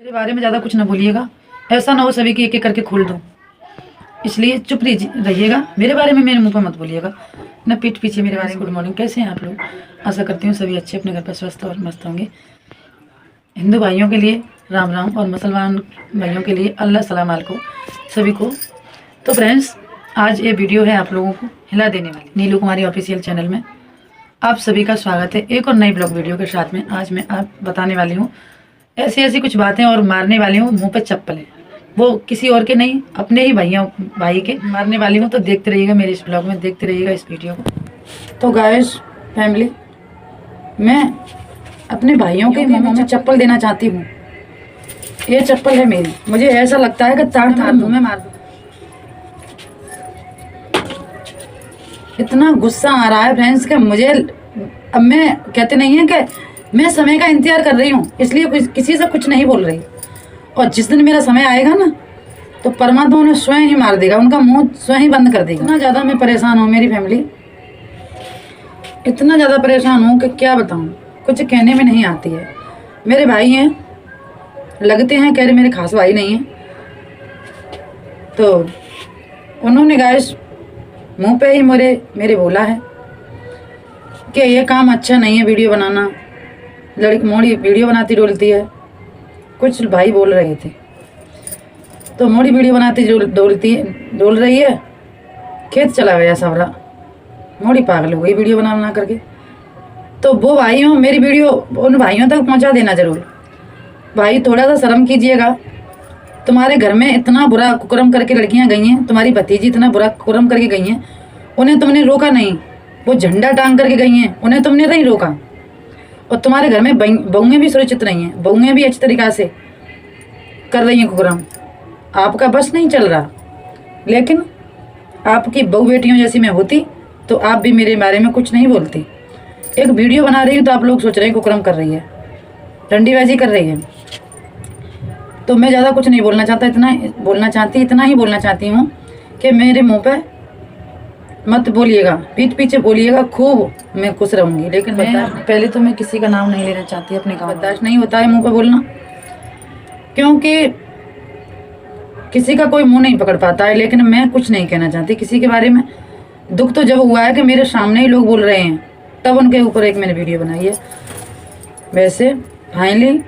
मेरे बारे में ज़्यादा कुछ ना बोलिएगा, ऐसा ना हो सभी की एक एक करके खोल दूँ, इसलिए चुप रहिएगा। मेरे बारे में मेरे मुंह पर मत बोलिएगा ना पीठ पीछे मेरे बारे में। गुड मॉर्निंग, कैसे हैं आप लोग? आशा करती हूँ सभी अच्छे अपने घर पर स्वस्थ और मस्त होंगे। हिंदू भाइयों के लिए राम राम और मुसलमान भाइयों के लिए अल्लाह सलाम अलैकुम सभी को। तो फ्रेंड्स, आज ये वीडियो है आप लोगों को हिला देने वाली। नीलू कुमारी ऑफिशियल चैनल में आप सभी का स्वागत है एक और नई ब्लॉग वीडियो के साथ में। आज मैं आप बताने वाली हूँ ऐसी ऐसी कुछ बातें और मारने वाली हूँ मुंह पे चप्पलें, वो किसी और के नहीं, अपने ही भाई के मारने वाली हूँ। तो देखते रहिएगा मेरे इस ब्लॉग में, देखते रहिएगा इस वीडियो को। तो गाइस फैमिली, मैं अपने भाइयों के मुंह में चप्पल देना चाहती हूँ। ये चप्पल है मेरी, मुझे ऐसा लगता है कि ताड़ ताड़ मुंह में मार दूं। इतना गुस्सा आ रहा है फ्रेंड्स कि मुझे, अब मैं कहते नहीं है कि मैं समय का इंतजार कर रही हूँ, इसलिए किसी से कुछ नहीं बोल रही। और जिस दिन मेरा समय आएगा ना, तो परमात्मा उन्हें स्वयं ही मार देगा, उनका मुंह स्वयं ही बंद कर देगा। इतना ज़्यादा मैं परेशान हूँ मेरी फैमिली, इतना ज़्यादा परेशान हूँ कि क्या बताऊँ, कुछ कहने में नहीं आती है। मेरे भाई हैं, लगते हैं कह रहे मेरे खास भाई नहीं हैं, तो उन्होंने गाइस मुंह पे ही मेरे बोला है कि ये काम अच्छा नहीं है, वीडियो बनाना, लड़की मोड़ी वीडियो बनाती डोलती है। कुछ भाई बोल रहे थे, तो मोड़ी वीडियो बनाती डोल रही है, खेत चला गया सबरा, मोड़ी पागल हो गई वीडियो बना करके। तो वो भाइयों, मेरी वीडियो उन भाइयों तक पहुंचा देना जरूर। भाई थोड़ा सा शर्म कीजिएगा, तुम्हारे घर में इतना बुरा कुकर्म करके लड़कियां गई हैं, तुम्हारी भतीजी इतना बुरा कुकर्म करके गई हैं, उन्हें तुमने रोका नहीं। वो झंडा टांग करके गई हैं, उन्हें तुमने नहीं रोका। और तुम्हारे घर में बहुएं भी सुरक्षित नहीं हैं, बहुएं भी अच्छी तरीक़ा से कर रही हैं कुकर्म, आपका बस नहीं चल रहा। लेकिन आपकी बहू बेटियों जैसी मैं होती तो आप भी मेरे बारे में कुछ नहीं बोलती। एक वीडियो बना रही हूँ तो आप लोग सोच रहे हैं कुकर्म कर रही है, डंडीबाजी कर रही है। तो मैं ज़्यादा कुछ नहीं बोलना चाहता, इतना ही बोलना चाहती हूँ कि मेरे मुंह पे मत बोलिएगा, पीठ पीछे बोलिएगा, खूब मैं खुश रहूँगी। लेकिन पहले तो मैं किसी का नाम नहीं लेना चाहती, अपने गाँव बर्दाश्त नहीं होता है मुंह पे बोलना, क्योंकि किसी का कोई मुंह नहीं पकड़ पाता है। लेकिन मैं कुछ नहीं कहना चाहती किसी के बारे में। दुख तो जब हुआ है कि मेरे सामने ही लोग बोल रहे हैं, तब उनके ऊपर एक मैंने वीडियो बनाई है। वैसे फाइनली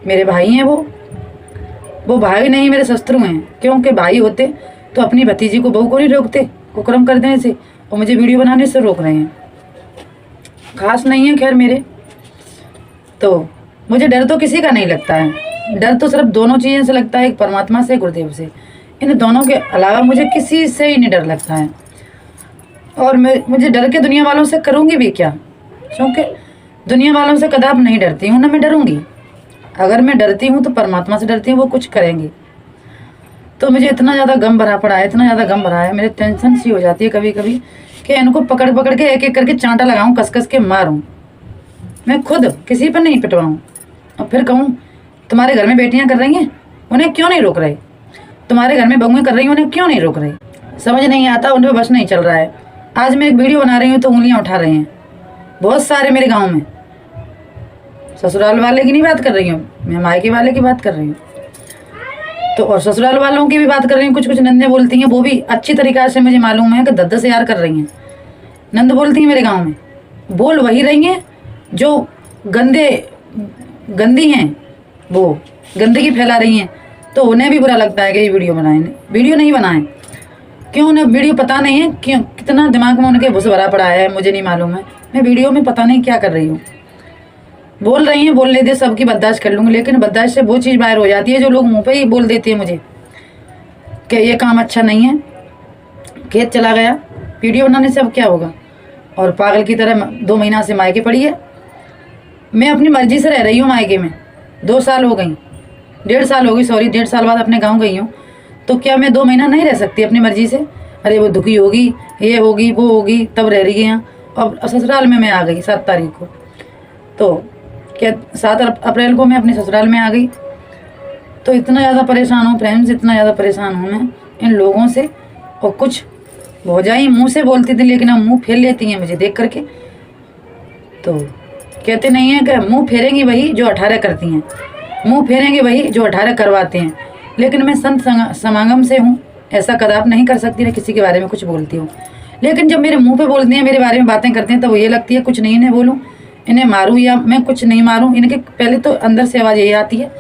मेरे भाई हैं, वो भाई नहीं मेरे शत्रु हैं, क्योंकि भाई होते तो अपनी भतीजी को, बहू को नहीं रोकते कुकर्म कर देने से, और मुझे वीडियो बनाने से रोक रहे हैं। खास नहीं है खैर मेरे, तो मुझे डर तो किसी का नहीं लगता है, डर तो सिर्फ दोनों चीज़ों से लगता है, एक परमात्मा से, गुरुदेव से। इन दोनों के अलावा मुझे किसी से ही नहीं डर लगता है। और मुझे डर के दुनिया वालों से करूँगी भी क्या, क्योंकि दुनिया वालों से कदाप नहीं डरती हूँ, ना मैं डरूँगी। अगर मैं डरती हूँ तो परमात्मा से डरती हूँ, वो कुछ करेंगे। तो मुझे इतना ज़्यादा गम भरा पड़ा है, इतना ज़्यादा गम भरा है, मेरे टेंशन सी हो जाती है कभी कभी कि इनको पकड़ पकड़ के एक एक करके चांटा लगाऊं, कस कस के मारूं। मैं खुद किसी पर नहीं पिटवाऊं और फिर कहूँ तुम्हारे घर में बेटियां कर रही हैं, उन्हें क्यों नहीं रोक रहे? तुम्हारे घर में बहुएं कर रही हैं, उन्हें क्यों नहीं रोक रहे? समझ नहीं आता, उन पर बस नहीं चल रहा है। आज मैं एक वीडियो बना रही हूँ तो उंगलियाँ उठा रहे हैं बहुत सारे मेरे गाँव में। ससुराल वाले की नहीं बात कर रही हूँ मैं, मायके वाले की बात कर रही हूँ। तो और ससुराल वालों की भी बात कर रही हूँ। कुछ कुछ नंदे बोलती हैं, वो भी अच्छी तरीक़ा से मुझे मालूम है कि 10-10 यार कर रही हैं। नंद बोलती हैं मेरे गांव में, बोल वही रही हैं जो गंदी हैं, वो गंदगी फैला रही हैं। तो उन्हें भी बुरा लगता है कि ये वीडियो नहीं बनाएं। क्यों उन्हें वीडियो पता नहीं है, क्यों कितना दिमाग में उनके भूस भरा पड़ा है मुझे नहीं मालूम है। मैं वीडियो में पता नहीं क्या कर रही हूँ, बोल रही हैं, बोल लेते, सबकी बर्दाश्त कर लूँगी। लेकिन बर्दाश्त से वो चीज़ बाहर हो जाती है जो लोग मुंह पे ही बोल देते हैं मुझे कि ये काम अच्छा नहीं है, खेत चला गया, वीडियो बनाने से अब क्या होगा। और पागल की तरह 2 महीना से मायके पड़ी है। मैं अपनी मर्जी से रह रही हूँ मायके में, 2 साल हो गई, 1.5 साल हो गई, सॉरी 1.5 साल बाद अपने गाँव गई हूँ। तो क्या मैं 2 महीना नहीं रह सकती अपनी मर्जी से? अरे वो दुखी होगी, ये होगी, वो होगी, तब रह रही है। और ससुराल में मैं आ गई 7 तारीख को, तो क्या 7 अप्रैल को मैं अपने ससुराल में आ गई। तो इतना ज़्यादा परेशान हूँ फ्रेंड्स, इतना ज़्यादा परेशान हूँ मैं इन लोगों से। और कुछ भौजाई मुंह से बोलती थी, लेकिन अब मुंह फेर लेती हैं मुझे देख करके। तो कहते नहीं हैं कि मुंह फेरेंगी वही जो 18 करती हैं। मुंह फेरेंगे वही जो 18 करवाते हैं। लेकिन मैं संत समागम से हूँ, ऐसा कदाप नहीं कर सकती ना किसी के बारे में कुछ बोलती हूँ। लेकिन जब मेरे मुंह पे बोलते हैं, मेरे बारे में बातें करते हैं, तो ये लगती है कुछ नहीं इन्हें बोलूँ, इन्हें मारूँ या मैं कुछ नहीं मारूँ। इनके पहले तो अंदर से आवाज़ यही आती है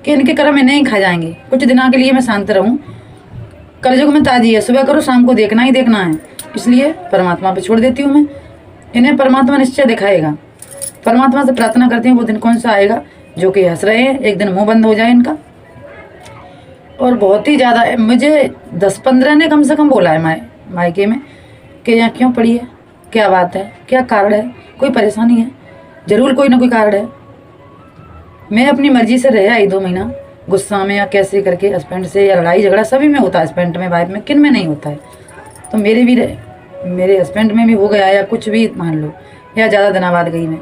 कि इनके कर्म इन्हें ही खा जाएंगे। कुछ दिनों के लिए मैं शांत रहूँ। कलयुग में ताजी है, सुबह करो शाम को देखना ही देखना है, इसलिए परमात्मा पे छोड़ देती हूँ मैं। इन्हें परमात्मा निश्चय दिखाएगा। परमात्मा से प्रार्थना करती हूँ वो दिन कौन सा आएगा जो कि हंस रहे हैं, एक दिन मुंह बंद हो जाए इनका। और बहुत ही ज़्यादा मुझे 10-15 ने कम से कम बोला है मायके में कि यहाँ क्यों पड़ी है, क्या बात है, क्या कारण है, कोई परेशानी है, ज़रूर कोई ना कोई कारण है। मैं अपनी मर्जी से रह आई 2 महीना गुस्सा में या कैसे करके, हस्बैंड से या लड़ाई झगड़ा सभी में होता है, हस्बैंड में, वाइफ में, किन में नहीं होता है। तो मेरे हस्बैंड में भी हो गया या कुछ भी मान लो, या ज़्यादा दिनों बाद गई मैं,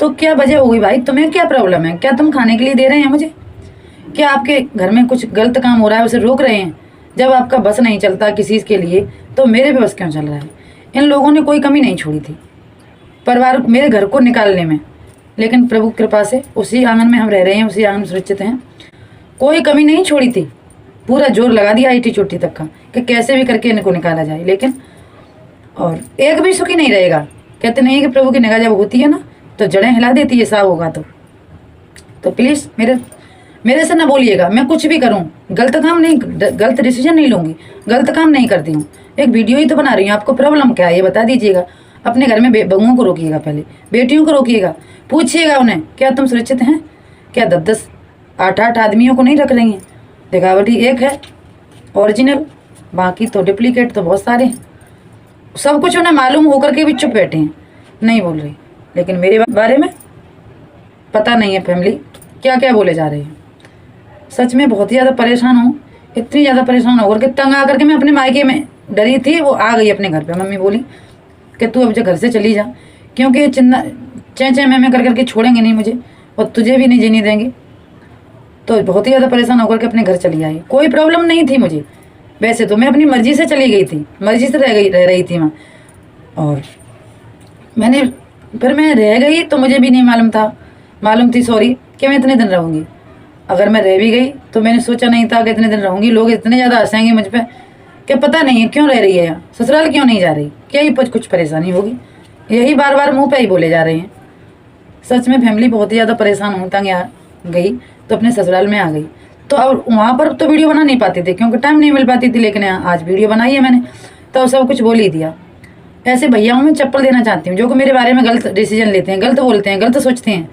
तो क्या वजह हो गई भाई? तुम्हें क्या प्रॉब्लम है? क्या तुम खाने के लिए दे रहे हैं मुझे? क्या आपके घर में कुछ गलत काम हो रहा है उसे रोक रहे हैं? जब आपका बस नहीं चलता किसी के लिए तो मेरे पे बस क्यों चल रहा है? इन लोगों ने कोई कमी नहीं छोड़ी थी परिवार मेरे घर को निकालने में, लेकिन प्रभु की कृपा से उसी आंगन में हम रह रहे हैं, उसी आंगन में सुरक्षित हैं। कोई कमी नहीं छोड़ी थी, पूरा जोर लगा दिया आईटी चोटी तक का कि कैसे भी करके इनको निकाला जाए। लेकिन और एक भी सुखी नहीं रहेगा। कहते नहीं कि प्रभु की निगाह जब होती है ना तो जड़ें हिला देती है, साफ होगा तो प्लीज़ मेरे से ना बोलिएगा। मैं कुछ भी करूं, गलत काम नहीं, गलत डिसीजन नहीं लूँगी, गलत काम नहीं करती हूँ। एक वीडियो ही तो बना रही हूँ, आपको प्रॉब्लम क्या है ये बता दीजिएगा। अपने घर में बहुओं को रोकिएगा, पहले बेटियों को रोकिएगा, पूछिएगा उन्हें क्या तुम सुरक्षित हैं? क्या 10-10 8-8 आदमियों को नहीं रख रही हैं? दिखावटी एक है ओरिजिनल, बाकी तो डुप्लीकेट तो बहुत सारे हैं। सब कुछ उन्हें मालूम होकर के भी चुप बैठे हैं, नहीं बोल रही। लेकिन मेरे बारे में पता नहीं है फैमिली क्या क्या बोले जा रहे हैं। सच में बहुत ही ज़्यादा परेशान हूँ, इतनी ज़्यादा परेशान होकर के तंग आकर के मैं अपने मायके में डरी थी। वो आ गई अपने घर पे, मम्मी बोली कि तू अब जो घर से चली जा, क्योंकि चें मैं कर करके छोड़ेंगे नहीं मुझे और तुझे भी नहीं जीने देंगे। तो बहुत ही ज़्यादा परेशान होकर के अपने घर चली आई। कोई प्रॉब्लम नहीं थी मुझे, वैसे तो मैं अपनी मर्जी से चली गई थी, मर्जी से रह रही थी मैं। और फिर मैं रह गई तो मुझे भी नहीं मालूम थी सॉरी कि मैं इतने दिन रहूँगी। अगर मैं रह भी गई तो मैंने सोचा नहीं था कि इतने दिन रहूँगी। लोग इतने ज़्यादा हंसेंगे मुझ पर कि पता नहीं है क्यों रह रही है यहाँ, ससुराल क्यों नहीं जा रही, क्या ही कुछ परेशानी होगी, यही बार बार मुँह पे ही बोले जा रहे हैं। सच में फैमिली बहुत ही ज़्यादा परेशान हूँ। तंग आ गई तो अपने ससुराल में आ गई। तो अब वहाँ पर तो वीडियो बना नहीं पाते थे क्योंकि टाइम नहीं मिल पाती थी, लेकिन आज वीडियो बनाई है मैंने तो सब कुछ बोल ही दिया। ऐसे भैयाओं में चप्पल देना चाहती हूँ जो कि मेरे बारे में गलत डिसीजन लेते हैं, गलत बोलते हैं, गलत सोचते हैं।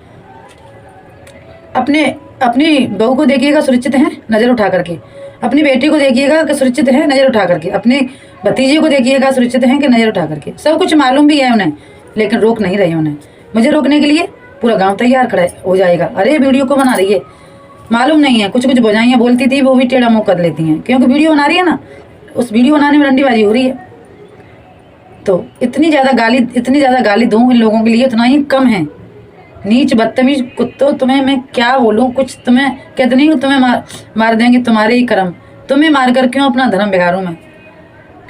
अपनी बहू को देखिएगा सुरक्षित है नज़र उठा करके, अपनी बेटी को देखिएगा कि सुरक्षित है नज़र उठा करके, अपने भतीजे को देखिएगा सुरक्षित है कि नज़र उठा करके। सब कुछ मालूम भी है उन्हें, लेकिन रोक नहीं रही उन्हें। मुझे रोकने के लिए पूरा गांव तैयार खड़ा हो जाएगा। अरे वीडियो को बना रही है, मालूम नहीं है, कुछ बुझाइयाँ बोलती थी वो भी टेढ़ा मुँह कर लेती हैं, क्योंकि वीडियो बना रही है ना, उस वीडियो बनाने में रंडीबाजी हो रही है। तो इतनी ज़्यादा गाली दूँ इन लोगों के लिए उतना ही कम है। नीच बदतमीज कुत्तों, तुम्हें मैं क्या बोलूँ, कुछ तुम्हें कहते नहीं तुम्हें मार देंगे, तुम्हारे ही कर्म, तुम्हें मार कर क्यों अपना धर्म बिगाड़ूँ मैं।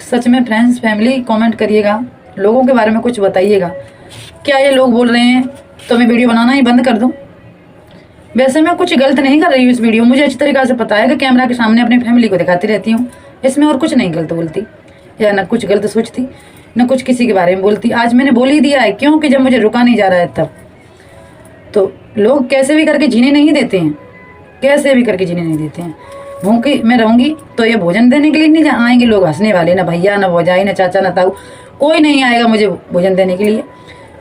सच में फ्रेंड्स फैमिली कमेंट करिएगा, लोगों के बारे में कुछ बताइएगा। क्या ये लोग बोल रहे हैं तो मैं वीडियो बनाना ही बंद कर दूँ? वैसे मैं कुछ गलत नहीं कर रही हूँ इस वीडियो, मुझे अच्छी तरीक़े से पता है कि कैमरा के सामने अपनी फैमिली को दिखाती रहती हूँ, इसमें और कुछ नहीं गलत बोलती या न कुछ गलत सोचती न कुछ किसी के बारे में बोलती। आज मैंने बोल ही दिया है, क्योंकि जब मुझे रुका नहीं जा रहा है तब तो लोग कैसे भी करके जीने नहीं देते हैं, कैसे भी करके जीने नहीं देते हैं। भूखी मैं रहूँगी तो ये भोजन देने के लिए नहीं आएंगे लोग, हंसने वाले, ना भैया ना भौजाई ना चाचा ना ताऊ, कोई नहीं आएगा मुझे भोजन देने के लिए।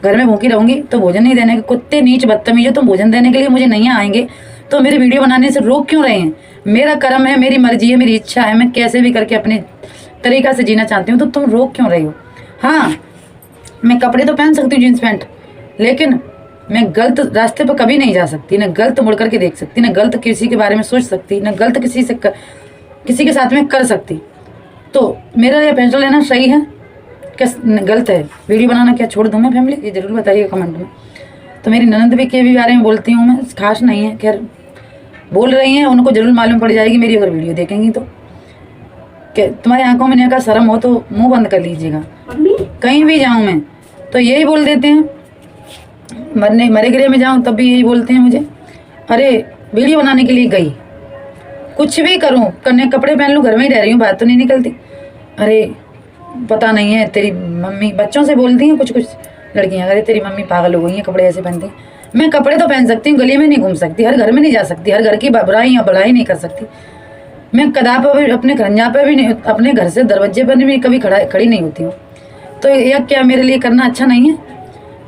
घर में भूखी रहूँगी तो भोजन नहीं देने के, कुत्ते नीच बदतमीज हो तुम भोजन देने के लिए मुझे नहीं आएंगे तो मेरे वीडियो बनाने से रोक क्यों रहे हैं? मेरा कर्म है, मेरी मर्जी है, मेरी इच्छा है, मैं कैसे भी करके अपने तरीक़ा से जीना चाहती हूँ, तो तुम रोक क्यों रही हो? हाँ मैं कपड़े तो पहन सकती हूँ जीन्स पैंट, लेकिन मैं गलत रास्ते पर कभी नहीं जा सकती, न गलत मुड़ करके देख सकती, न गलत किसी के बारे में सोच सकती, न गलत किसी के साथ में कर सकती। तो मेरा ये फैसला लेना सही है क्या गलत है? वीडियो बनाना क्या छोड़ दूँ मैं फैमिली? ये ज़रूर बताइए कमेंट में। तो मेरी ननद भी के भी बारे में बोलती हूँ मैं, खास नहीं है, खैर बोल रही हैं, उनको ज़रूर मालूम पड़ जाएगी मेरी अगर वीडियो देखेंगी तो। कि तुम्हारी आंखों में का शर्म हो तो मुँह बंद कर लीजिएगा। कहीं भी जाऊँ मैं तो यही बोल देते हैं, मरे गिरे में जाऊँ तब भी यही बोलते हैं मुझे, अरे वीडियो बनाने के लिए गई, कुछ भी करूं, करने कपड़े पहन लूं, घर में ही रह रही हूँ, बात तो नहीं निकलती। अरे पता नहीं है तेरी मम्मी, बच्चों से बोलती हैं कुछ कुछ लड़कियां, अरे तेरी मम्मी पागल हो गई है, कपड़े ऐसे पहनती हैं। मैं कपड़े तो पहन सकती हूँ, गली में नहीं घूम सकती, हर घर में नहीं जा सकती, हर घर की बुराई या बड़ाई नहीं कर सकती। मैं कदाप भी अपने खंजा पे भी नहीं, अपने घर से दरवाजे पर भी कभी खड़ी नहीं होती हूँ। तो यह क्या मेरे लिए करना अच्छा नहीं है?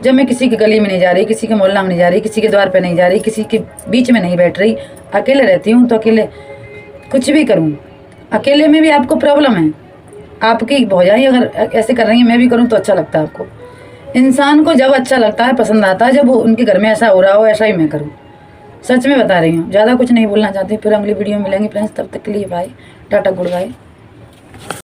जब मैं किसी की गली में नहीं जा रही, किसी के मोहल्ला में नहीं जा रही, किसी के द्वार पे नहीं जा रही, किसी के बीच में नहीं बैठ रही, अकेले रहती हूँ, तो अकेले कुछ भी करूँ, अकेले में भी आपको प्रॉब्लम है। आपकी भौजाई अगर ऐसे कर रही है, मैं भी करूँ तो अच्छा लगता है आपको? इंसान को जब अच्छा लगता है, पसंद आता है, जब वो उनके घर में ऐसा हो रहा हो, ऐसा ही मैं करूँ। सच में बता रही हूँ, ज़्यादा कुछ नहीं बोलना चाहती। फिर अगली वीडियो में मिलेंगे फ्रेंड्स, तब तक के लिए बाय, टाटा, गुड बाय।